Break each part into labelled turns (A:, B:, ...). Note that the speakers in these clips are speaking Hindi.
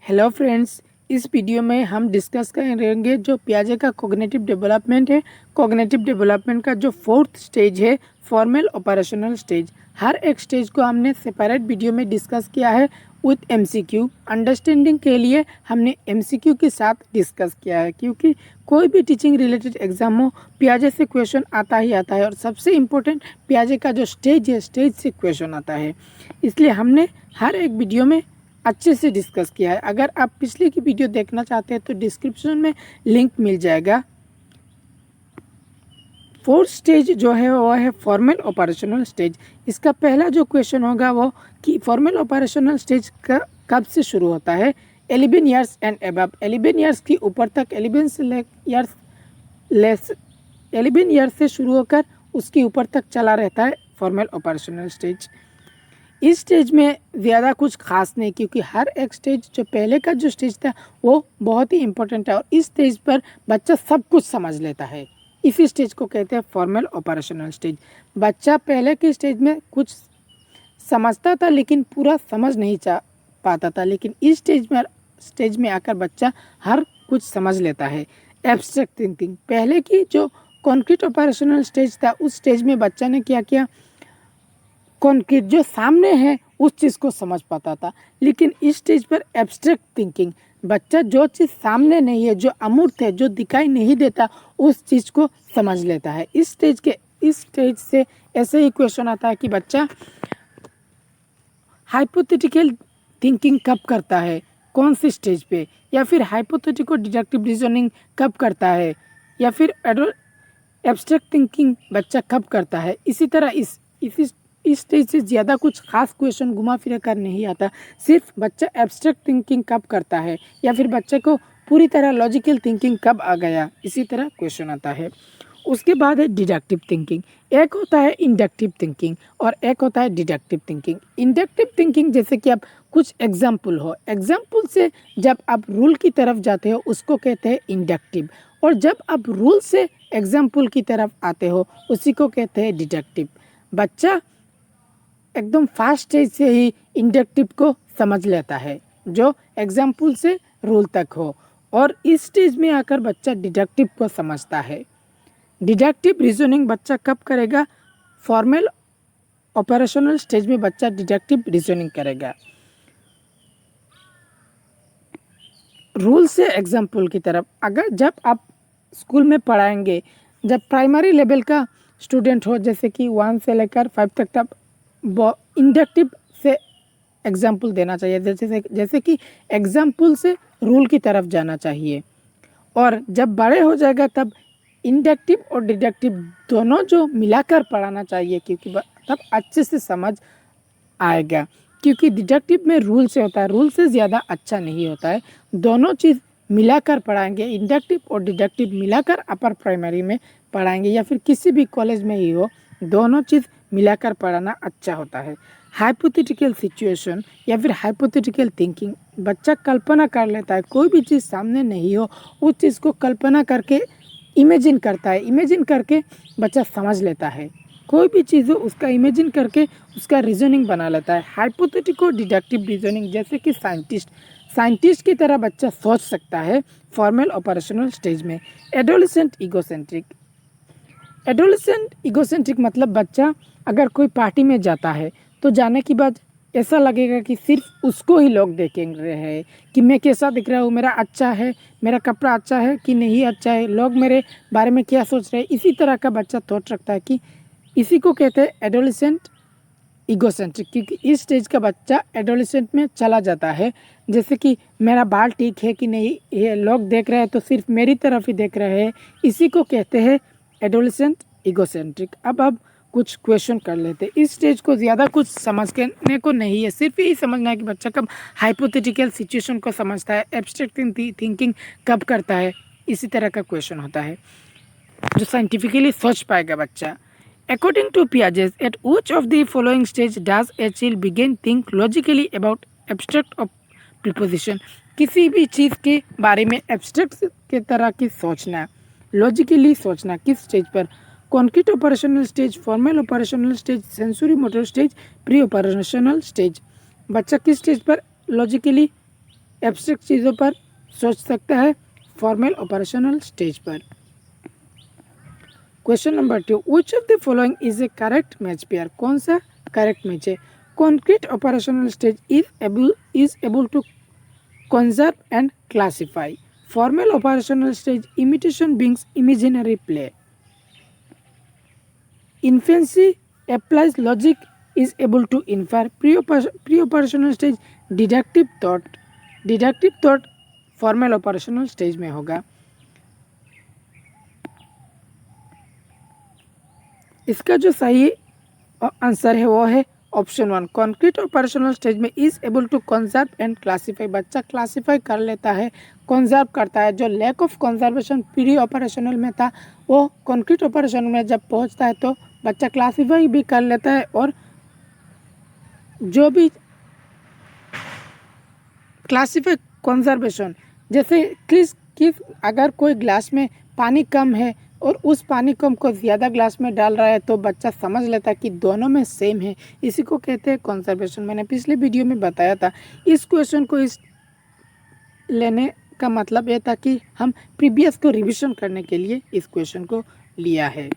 A: हेलो फ्रेंड्स, इस वीडियो में हम डिस्कस करेंगे जो पियाजे का कॉग्निटिव डेवलपमेंट है। कॉग्निटिव डेवलपमेंट का जो फोर्थ स्टेज है, फॉर्मल ऑपरेशनल स्टेज। हर एक स्टेज को हमने सेपरेट वीडियो में डिस्कस किया है विथ एमसीक्यू। अंडरस्टैंडिंग के लिए हमने एमसीक्यू के साथ डिस्कस किया है, क्योंकि कोई भी टीचिंग रिलेटेड एग्जाम हो, पियाजे से क्वेश्चन आता ही आता है। और सबसे इम्पोर्टेंट, पियाजे का जो स्टेज है, स्टेज से क्वेश्चन आता है। इसलिए हमने हर एक वीडियो में अच्छे से डिस्कस किया है। अगर आप पिछले की वीडियो देखना चाहते हैं तो डिस्क्रिप्शन में लिंक मिल जाएगा। फोर्थ स्टेज जो है वो है फॉर्मल ऑपरेशनल स्टेज। इसका पहला जो क्वेश्चन होगा वो कि फॉर्मल ऑपरेशनल स्टेज का कब से शुरू होता है। 11 ईयर्स एंड अबव, 11 ईयर्स की ऊपर तक, 11 ईयर्स से शुरू होकर उसके ऊपर तक चला रहता है फॉर्मल ऑपरेशनल स्टेज। इस स्टेज में ज़्यादा कुछ खास नहीं, क्योंकि हर एक स्टेज, जो पहले का जो स्टेज था वो बहुत ही इम्पोर्टेंट है और इस स्टेज पर बच्चा सब कुछ समझ लेता है। इसी स्टेज को कहते हैं फॉर्मल ऑपरेशनल स्टेज। बच्चा पहले के स्टेज में कुछ समझता था लेकिन पूरा समझ नहीं पाता था, लेकिन इस स्टेज में आकर बच्चा हर कुछ समझ लेता है। एब्स्ट्रैक्ट थिंकिंग, पहले की जो कॉन्क्रीट ऑपरेशनल स्टेज था, उस स्टेज में बच्चा ने क्या किया, कॉन्क्रीट जो सामने है उस चीज़ को समझ पाता था। लेकिन इस स्टेज पर एब्स्ट्रैक्ट थिंकिंग, बच्चा जो चीज़ सामने नहीं है, जो अमूर्त है, जो दिखाई नहीं देता, उस चीज़ को समझ लेता है। इस स्टेज से ऐसे ही क्वेश्चन आता है कि बच्चा हाइपोथेटिकल थिंकिंग कब करता है, कौन सी स्टेज पे, या फिर हाइपोथेटिकल डिडक्टिव रीजनिंग कब करता है, या फिर एब्स्ट्रैक्ट थिंकिंग बच्चा कब करता है। इसी तरह इस स्टेज से ज़्यादा कुछ खास क्वेश्चन घुमा फिरा कर नहीं आता। सिर्फ बच्चा एब्स्ट्रैक्ट थिंकिंग कब करता है, या फिर बच्चे को पूरी तरह लॉजिकल थिंकिंग कब आ गया, इसी तरह क्वेश्चन आता है। उसके बाद है डिडक्टिव थिंकिंग। एक होता है इंडक्टिव थिंकिंग और एक होता है डिडक्टिव थिंकिंग। इंडक्टिव थिंकिंग जैसे कि आप कुछ एग्जाम्पल हो, एग्जाम्पल से जब आप रूल की तरफ जाते हो उसको कहते हैं इंडक्टिव, और जब आप रूल से एग्जाम्पल की तरफ आते हो उसी को कहते हैं डिडक्टिव। बच्चा एकदम फास्ट स्टेज से ही इंडक्टिव को समझ लेता है, जो एग्जाम्पल से रूल तक हो, और इस स्टेज में आकर बच्चा डिडक्टिव को समझता है। डिडक्टिव रीजनिंग बच्चा कब करेगा, फॉर्मल ऑपरेशनल स्टेज में बच्चा डिडक्टिव रीजनिंग करेगा। रूल से एग्जाम्पल की तरफ, अगर जब आप स्कूल में पढ़ाएंगे, जब प्राइमरी लेवल का स्टूडेंट हो, जैसे कि 1 से लेकर 5 तक, तब इंडक्टिव से एग्जाम्पल देना चाहिए, जैसे कि एग्जाम्पल से रूल की तरफ जाना चाहिए। और जब बड़े हो जाएगा तब इंडक्टिव और डिडक्टिव दोनों जो मिलाकर पढ़ाना चाहिए, क्योंकि तब अच्छे से समझ आएगा। क्योंकि डिडक्टिव में रूल से होता है, रूल से ज़्यादा अच्छा नहीं होता है। दोनों चीज़ मिलाकर पढ़ाएंगे, इंडक्टिव और डिडक्टिव मिलाकर अपर प्राइमरी में पढ़ाएंगे, या फिर किसी भी कॉलेज में ही हो, दोनों चीज़ मिलाकर पढ़ाना अच्छा होता है। हाइपोथेटिकल सिचुएशन या फिर हाइपोथेटिकल थिंकिंग, बच्चा कल्पना कर लेता है, कोई भी चीज़ सामने नहीं हो उस चीज़ को कल्पना करके इमेजिन करता है, इमेजिन करके बच्चा समझ लेता है। कोई भी चीज़ हो उसका इमेजिन करके उसका रीजनिंग बना लेता है। हाइपोथेटिकल डिडक्टिव रीजनिंग, जैसे कि साइंटिस्ट की तरह बच्चा सोच सकता है फॉर्मल ऑपरेशनल स्टेज में। एडोलेसेंट इगोसेंट्रिक मतलब बच्चा अगर कोई पार्टी में जाता है तो जाने के बाद ऐसा लगेगा कि सिर्फ उसको ही लोग देखेंगे हैं कि मैं कैसा दिख रहा हूँ, मेरा अच्छा है, मेरा कपड़ा अच्छा है कि नहीं अच्छा है, लोग मेरे बारे में क्या सोच रहे हैं। इसी तरह का बच्चा थॉट रखता है कि इसी को कहते हैं एडोलेसेंट इगोसेंट्रिक, क्योंकि इस स्टेज का बच्चा एडोलेसेंट में चला जाता है। जैसे कि मेरा बाल ठीक है कि नहीं, ये लोग देख रहे हैं तो सिर्फ मेरी तरफ ही देख रहे हैं, इसी को कहते हैं एडोलेसेंट इगोसेंट्रिक। अब कुछ क्वेश्चन कर लेते हैं। इस स्टेज को ज़्यादा कुछ समझने को नहीं है, सिर्फ यही समझना है कि बच्चा कब हाइपोथेटिकल सिचुएशन को समझता है, एब्स्ट्रैक्ट थिंकिंग कब करता है। इसी तरह का क्वेश्चन होता है जो साइंटिफिकली सोच पाएगा बच्चा। According to Piaget, at which of the following stage does a child begin think logically about abstract of preposition? किसी भी चीज़ के बारे में एब्स्ट्रैक्ट के तरह की सोचना, लॉजिकली सोचना किस स्टेज पर, concrete operational stage, formal operational stage, sensory motor stage, pre operational stage. बच्चा किस स्टेज पर लॉजिकली एब्स्ट्रैक्ट चीज़ों पर सोच सकता है फॉर्मल ऑपरेशनल स्टेज पर। Question number 2, which of the following is a correct match pair? कौन सा करेक्ट मैच है? Concrete operational stage is able to conserve and classify. Formal operational stage, imitation brings imaginary play. Infancy applies logic, is able to infer. Pre-operational stage, deductive thought. Deductive thought formal operational stage में होगा। इसका जो सही आंसर है वो है ऑप्शन 1। कॉन्क्रीट ऑपरेशनल स्टेज में is able to conserve and classify. बच्चा क्लासीफाई कर लेता है, कंजर्व करता है। जो lack of conservation pre operational में था वो कॉन्क्रीट ऑपरेशन में जब पहुंचता है तो बच्चा क्लासीफाई भी कर लेता है, और जो भी क्लासीफाई कंजर्वेशन, जैसे किस अगर कोई ग्लास में पानी कम है और उस पानी कम को ज़्यादा ग्लास में डाल रहा है तो बच्चा समझ लेता है कि दोनों में सेम है, इसी को कहते हैं कंजर्वेशन। मैंने पिछले वीडियो में बताया था। इस क्वेश्चन को इस लेने का मतलब ये था कि हम प्रीवियस को रिवीजन करने के लिए इस क्वेश्चन को लिया है।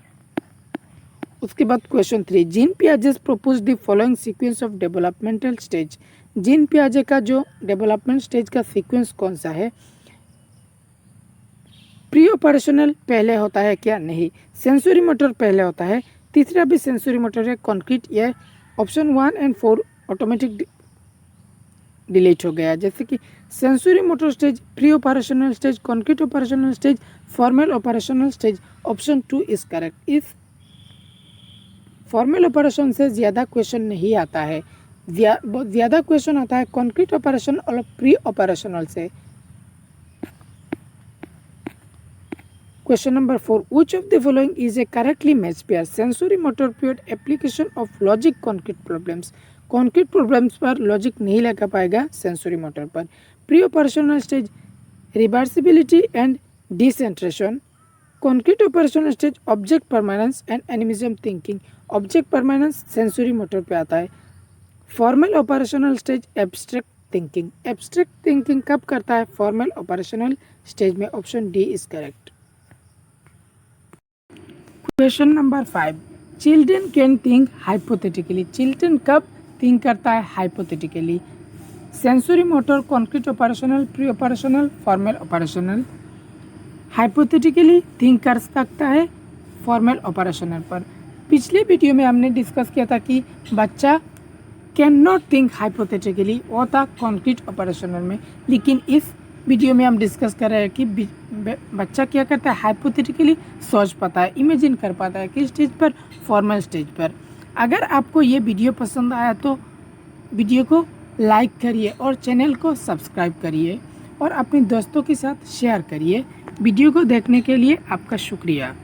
A: उसके बाद क्वेश्चन 3, जीन पियाजे propose the following sequence of developmental stage. Jean पियाजे का जो डेवलपमेंट स्टेज का सीक्वेंस कौन सा है? प्री ऑपरेशनल पहले होता है क्या? नहीं। सेंसरी मोटर पहले होता है। तीसरा भी सेंसरी मोटर है, कॉन्क्रीट। ये ऑप्शन 1 एंड 4 ऑटोमेटिक डिलीट हो गया। जैसे कि sensory motor stage, pre operational stage, concrete operational stage, formal operational stage. Option 2 is correct. इस फॉर्मल ऑपरेशन से ज़्यादा क्वेश्चन नहीं आता है, ज़्यादा क्वेश्चन आता है कॉन्क्रीट ऑपरेशन और प्री ऑपरेशनल से। Question number 4, which of the following is a correctly matched pair? Sensory motor period application of logic concrete problems. Concrete problems पर लॉजिक नहीं लगा पाएगा, सेंसरी मोटर पर। Pre operational stage reversibility and decentration. Concrete operational stage object permanence and animism thinking. Object permanence sensory motor पे आता है। Formal operational stage abstract thinking. Abstract thinking कब करता है? फॉर्मल ऑपरेशनल स्टेज में। Option D is correct. Question number 5, children can think hypothetically. Children कब थिंक करता है? Hypothetically. Sensory motor, concrete operational, pre operational, formal operational. Hypothetically think कर सकता है फॉर्मल ऑपरेशनल पर। पिछले वीडियो में हमने डिस्कस किया था कि बच्चा कैन नॉट थिंक हाइपोथेटिकली, वो था कॉन्क्रीट ऑपरेशनल में। लेकिन इस वीडियो में हम डिस्कस कर रहे हैं कि बच्चा क्या करता है? हाइपोथेटिकली सोच पाता है, इमेजिन कर पाता है। किस स्टेज पर? फॉर्मल स्टेज पर। अगर आपको ये वीडियो पसंद आया तो वीडियो को लाइक करिए और चैनल को सब्सक्राइब करिए और अपने दोस्तों के साथ शेयर करिए। वीडियो को देखने के लिए आपका शुक्रिया।